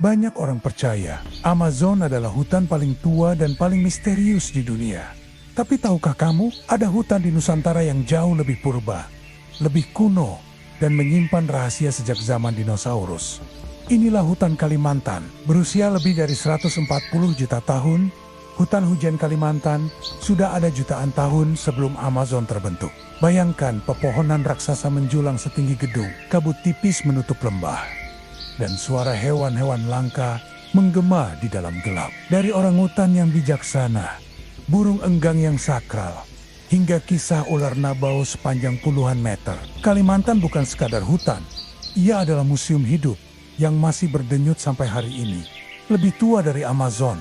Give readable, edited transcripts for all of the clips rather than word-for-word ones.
Banyak orang percaya Amazon adalah hutan paling tua dan paling misterius di dunia. Tapi tahukah kamu, ada hutan di Nusantara yang jauh lebih purba, lebih kuno, dan menyimpan rahasia sejak zaman dinosaurus. Inilah hutan Kalimantan, berusia lebih dari 140 juta tahun. Hutan hujan Kalimantan sudah ada jutaan tahun sebelum Amazon terbentuk. Bayangkan pepohonan raksasa menjulang setinggi gedung, kabut tipis menutup lembah, dan suara hewan-hewan langka menggema di dalam gelap. Dari orangutan yang bijaksana, burung enggang yang sakral, hingga kisah ular nabau sepanjang puluhan meter. Kalimantan bukan sekadar hutan, ia adalah museum hidup yang masih berdenyut sampai hari ini. Lebih tua dari Amazon.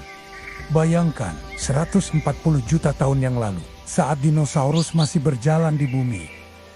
Bayangkan, 140 juta tahun yang lalu, saat dinosaurus masih berjalan di bumi,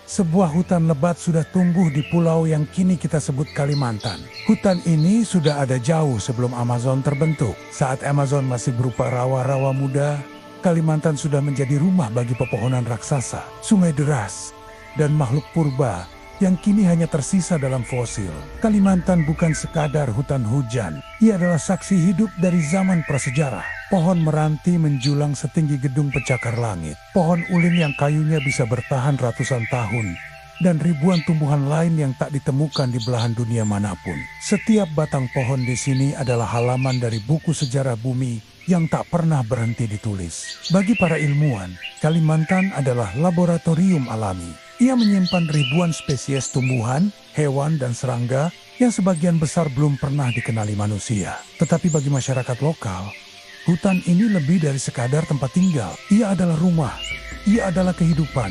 sebuah hutan lebat sudah tumbuh di pulau yang kini kita sebut Kalimantan. Hutan ini sudah ada jauh sebelum Amazon terbentuk. Saat Amazon masih berupa rawa-rawa muda, Kalimantan sudah menjadi rumah bagi pepohonan raksasa, sungai deras, dan makhluk purba yang kini hanya tersisa dalam fosil. Kalimantan bukan sekadar hutan hujan, ia adalah saksi hidup dari zaman prasejarah. Pohon meranti menjulang setinggi gedung pencakar langit. Pohon ulin yang kayunya bisa bertahan ratusan tahun. Dan ribuan tumbuhan lain yang tak ditemukan di belahan dunia manapun. Setiap batang pohon di sini adalah halaman dari buku sejarah bumi yang tak pernah berhenti ditulis. Bagi para ilmuwan, Kalimantan adalah laboratorium alami. Ia menyimpan ribuan spesies tumbuhan, hewan, dan serangga yang sebagian besar belum pernah dikenali manusia. Tetapi bagi masyarakat lokal, hutan ini lebih dari sekadar tempat tinggal. Ia adalah rumah, ia adalah kehidupan,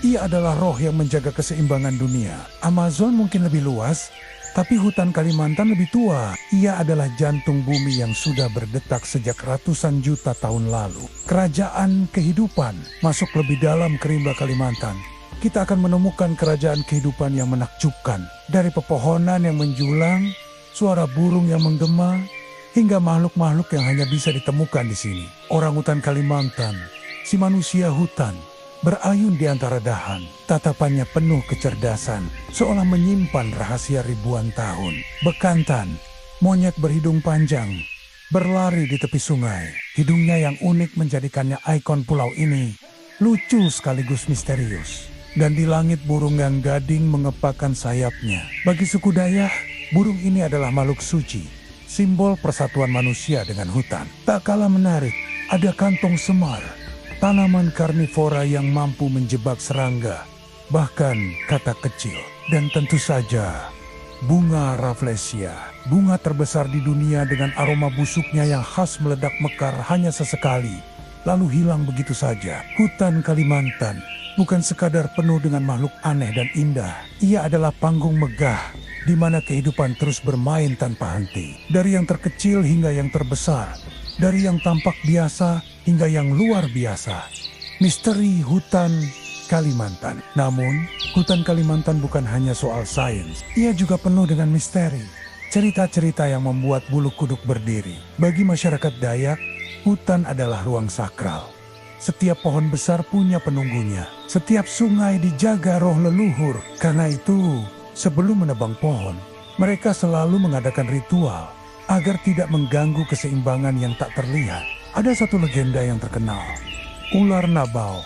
ia adalah roh yang menjaga keseimbangan dunia. Amazon mungkin lebih luas, tapi hutan Kalimantan lebih tua. Ia adalah jantung bumi yang sudah berdetak sejak ratusan juta tahun lalu. Kerajaan kehidupan masuk lebih dalam ke rimba Kalimantan. Kita akan menemukan kerajaan kehidupan yang menakjubkan. Dari pepohonan yang menjulang, suara burung yang menggema, hingga makhluk-makhluk yang hanya bisa ditemukan di sini. Orangutan Kalimantan, si manusia hutan, berayun di antara dahan. Tatapannya penuh kecerdasan, seolah menyimpan rahasia ribuan tahun. Bekantan, monyet berhidung panjang, berlari di tepi sungai. Hidungnya yang unik menjadikannya ikon pulau ini. Lucu sekaligus misterius. Dan di langit burung yang gading mengepakkan sayapnya. Bagi suku Dayak, burung ini adalah makhluk suci, simbol persatuan manusia dengan hutan. Tak kalah menarik, ada kantong semar, tanaman karnivora yang mampu menjebak serangga, bahkan katak kecil. Dan tentu saja, bunga Rafflesia, bunga terbesar di dunia dengan aroma busuknya yang khas meledak mekar hanya sesekali, lalu hilang begitu saja. Hutan Kalimantan bukan sekadar penuh dengan makhluk aneh dan indah. Ia adalah panggung megah di mana kehidupan terus bermain tanpa henti. Dari yang terkecil hingga yang terbesar, dari yang tampak biasa hingga yang luar biasa. Misteri hutan Kalimantan. Namun, hutan Kalimantan bukan hanya soal sains. Ia juga penuh dengan misteri. Cerita-cerita yang membuat bulu kuduk berdiri. Bagi masyarakat Dayak, hutan adalah ruang sakral. Setiap pohon besar punya penunggunya. Setiap sungai dijaga roh leluhur. Karena itu, sebelum menebang pohon, mereka selalu mengadakan ritual agar tidak mengganggu keseimbangan yang tak terlihat. Ada satu legenda yang terkenal. Ular nabau.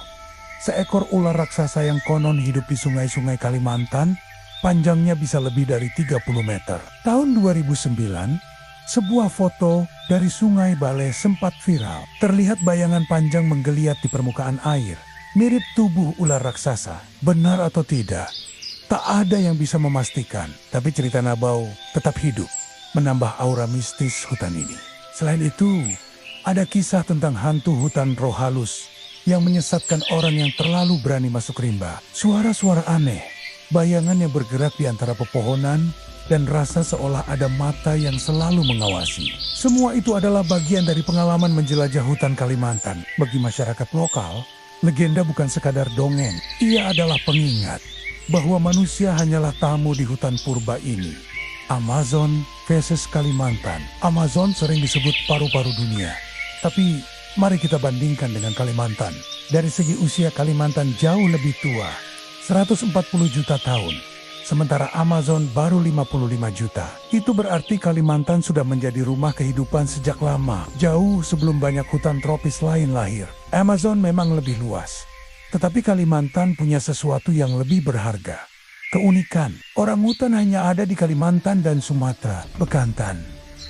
Seekor ular raksasa yang konon hidup di sungai-sungai Kalimantan, panjangnya bisa lebih dari 30 meter. Tahun 2009, sebuah foto dari Sungai Bale sempat viral. Terlihat bayangan panjang menggeliat di permukaan air, mirip tubuh ular raksasa. Benar atau tidak? Tak ada yang bisa memastikan, tapi cerita Nabau tetap hidup, menambah aura mistis hutan ini. Selain itu, ada kisah tentang hantu hutan roh halus yang menyesatkan orang yang terlalu berani masuk rimba. Suara-suara aneh, bayangan yang bergerak di antara pepohonan, dan rasa seolah ada mata yang selalu mengawasi. Semua itu adalah bagian dari pengalaman menjelajah hutan Kalimantan. Bagi masyarakat lokal, legenda bukan sekadar dongeng. Ia adalah pengingat bahwa manusia hanyalah tamu di hutan purba ini. Amazon versus Kalimantan. Amazon sering disebut paru-paru dunia. Tapi mari kita bandingkan dengan Kalimantan. Dari segi usia, Kalimantan jauh lebih tua, 140 juta tahun. sementara Amazon baru 55 juta. Itu berarti Kalimantan sudah menjadi rumah kehidupan sejak lama, jauh sebelum banyak hutan tropis lain lahir. Amazon memang lebih luas, tetapi Kalimantan punya sesuatu yang lebih berharga. Keunikan, orangutan hanya ada di Kalimantan dan Sumatera. Bekantan,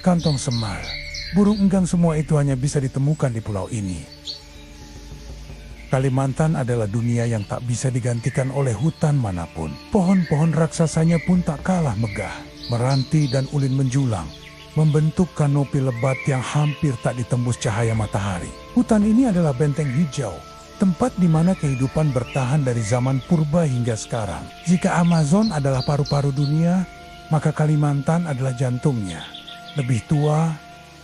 kantong semar, burung enggang, semua itu hanya bisa ditemukan di pulau ini. Kalimantan adalah dunia yang tak bisa digantikan oleh hutan manapun. Pohon-pohon raksasanya pun tak kalah megah. Meranti dan ulin menjulang, membentuk kanopi lebat yang hampir tak ditembus cahaya matahari. Hutan ini adalah benteng hijau, tempat di mana kehidupan bertahan dari zaman purba hingga sekarang. Jika Amazon adalah paru-paru dunia, maka Kalimantan adalah jantungnya. Lebih tua,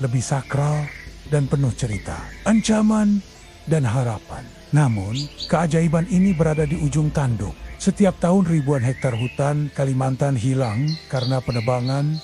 lebih sakral, dan penuh cerita, ancaman, dan harapan. Namun, keajaiban ini berada di ujung tanduk. Setiap tahun ribuan hektar hutan Kalimantan hilang karena penebangan,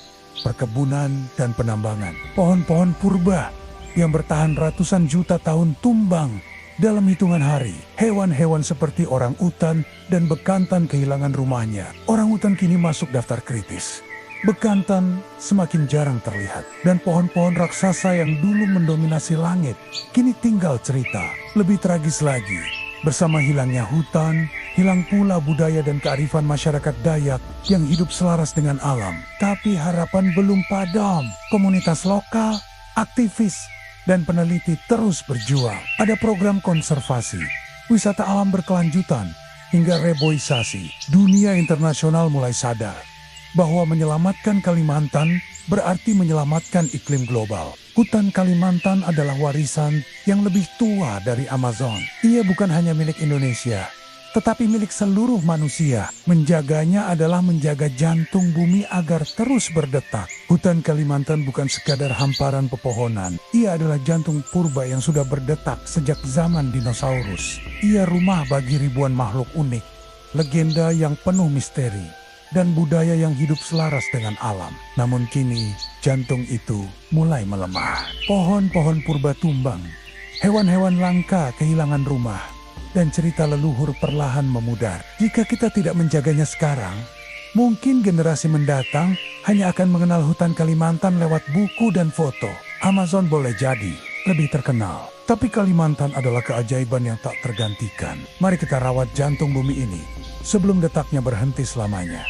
perkebunan, dan penambangan. Pohon-pohon purba yang bertahan ratusan juta tahun tumbang dalam hitungan hari. Hewan-hewan seperti orangutan dan bekantan kehilangan rumahnya. Orangutan kini masuk daftar kritis. Bekantan semakin jarang terlihat, dan pohon-pohon raksasa yang dulu mendominasi langit kini tinggal cerita. Lebih tragis lagi, bersama hilangnya hutan, hilang pula budaya dan kearifan masyarakat Dayak yang hidup selaras dengan alam. Tapi harapan belum padam. Komunitas lokal, aktivis, dan peneliti terus berjuang. Ada program konservasi, wisata alam berkelanjutan, hingga reboisasi. Dunia internasional mulai sadar bahwa menyelamatkan Kalimantan berarti menyelamatkan iklim global. Hutan Kalimantan adalah warisan yang lebih tua dari Amazon. Ia bukan hanya milik Indonesia, tetapi milik seluruh manusia. Menjaganya adalah menjaga jantung bumi agar terus berdetak. Hutan Kalimantan bukan sekadar hamparan pepohonan. Ia adalah jantung purba yang sudah berdetak sejak zaman dinosaurus. Ia rumah bagi ribuan makhluk unik, legenda yang penuh misteri, dan budaya yang hidup selaras dengan alam. Namun kini, jantung itu mulai melemah. Pohon-pohon purba tumbang, hewan-hewan langka kehilangan rumah, dan cerita leluhur perlahan memudar. Jika kita tidak menjaganya sekarang, mungkin generasi mendatang hanya akan mengenal hutan Kalimantan lewat buku dan foto. Amazon boleh jadi lebih terkenal, tapi Kalimantan adalah keajaiban yang tak tergantikan. Mari kita rawat jantung bumi ini sebelum detaknya berhenti selamanya.